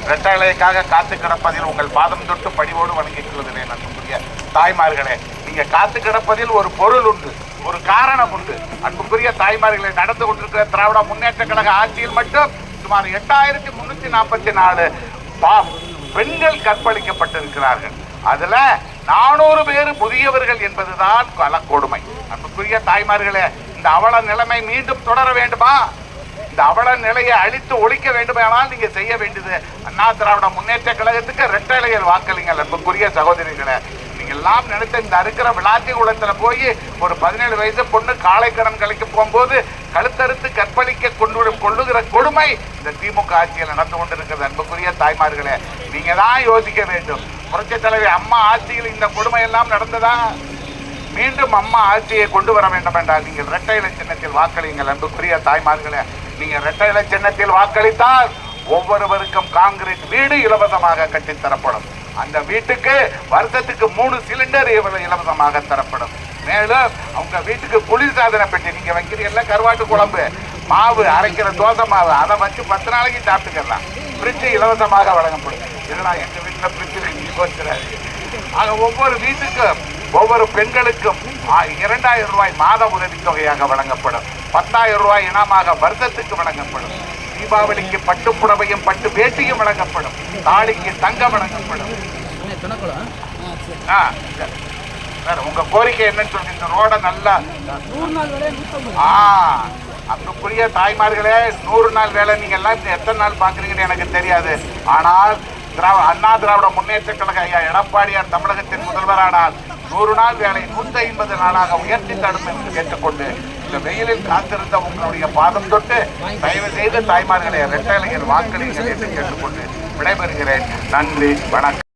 இரட்டைக்காக காத்து கிடப்பதில் உங்கள் பாதம் தொட்டு படிவோடு வணங்கிக் கொள்கிறேன். அன்புக்குரிய தாய்மார்களே, நீங்க காத்து கிடப்பதில் ஒரு பொருள் உண்டு, ஒரு காரணம் உண்டு. அன்புக்குரிய தாய்மார்களை, நடந்து கொண்டிருக்கிற திராவிட முன்னேற்ற கழக ஆட்சியில் மட்டும் சுமார் 8344 பெண்கள் கற்பழிக்கப்பட்டிருக்கிறார்கள். அதுல 400 பேர் புதியவர்கள் என்பதுதான் கொடுமை. அன்புக்குரிய தாய்மார்களே, இந்த அவல நிலைமை மீண்டும் தொடர வேண்டுமா? இந்த அவல நிலையை அழித்து ஒழிக்க வேண்டுமானால் நீங்க செய்ய வேண்டியது அண்ணா திராவிட முன்னேற்ற கழகத்துக்கு இரட்டை இலையில் வாக்களிங்கள். அன்புக்குரிய சகோதரிகளை, நீங்க எல்லாம் நினைத்த இந்த இருக்கிற விளாத்தி குளத்துல போய் ஒரு 17 வயசு பொண்ணு காலை கடன் கலைக்கு போகும்போது கழுத்தறுத்து கற்பழிக்க கொள்ளுகிற கொடுமை இந்த திமுக ஆட்சியில் நடந்து கொண்டிருக்கிறது. அன்புக்குரிய தாய்மார்களே, நீங்க தான் யோசிக்க வேண்டும். புரட்சி தலைவி அம்மா ஆட்சியில் இந்த கொடுமை எல்லாம் நடந்ததா? மீண்டும் அம்மா ஆட்சியை கொண்டு வர வேண்டும் என்றால் நீங்கள் இரட்டை இலை சின்னத்தில் வாக்களியுங்கள். அன்புக்குரிய தாய்மார்களே, நீங்க இரட்டை இலை சின்னத்தில் வாக்களித்தால் ஒவ்வொருவருக்கும் காங்கிரீட் வீடு இலவசமாக கட்டித்தரப்படும். அந்த வீட்டுக்கு வருஷத்துக்கு 3 சிலிண்டர் இலவசமாக தரப்படும். மேலும் அவங்க வீட்டுக்கு குளிர்சாதன பெட்டி, நீங்க வைக்கிறீங்கல்ல கருவாட்டு குழம்பு மாவு, அரைக்கிற தோசை மாவு, அதை வச்சு 10 நாளைக்கு சாப்பிட்டுக்கலாம். ஃப்ரிட்ஜ் இலவசமாக வழங்கப்படும். இதெல்லாம் எங்க வீட்டில் ஃப்ரிட்ஜ் யோசிக்கிறாரு. ஆக ஒவ்வொரு வீட்டுக்கும் ஒவ்வொரு பெண்களுக்கும் 2000 ரூபாய் மாத உதவித்தொகையாக வழங்கப்படும். 10,000 ரூபாய் இனமாக வருஷத்துக்கு வழங்கப்படும். தீபாவளிக்கு பட்டு புடவையும் பட்டு வேட்டியும் வழங்கப்படும். தாலிக்கு தங்கம் வழங்கப்படும். உங்க கோரிக்கை என்னன்னு சொல்லி இந்த ரோட நல்லா அன்புக்குரிய தாய்மார்களே, 100 நாள் வேலை நீங்க எல்லாம் எத்தனை நாள் பாக்குறீங்கன்னு எனக்கு தெரியாது. ஆனால் அண்ணா திராவிட முன்னேற்ற கழக ஐயா எடப்பாடியார் தமிழகத்தின் முதல்வரானால் 100 நாள் வேலை 150 நாளாக உயர்த்தி தரும் என்று கேட்டுக்கொண்டு இந்த வெயிலில் காத்திருந்த உங்களுடைய பாதம் தொட்டு தயவு செய்து தாய்மார்களை இரட்டை இலையில் வாக்களிங்கள் என்று கேட்டுக்கொண்டு விடைபெறுகிறேன். நன்றி, வணக்கம்.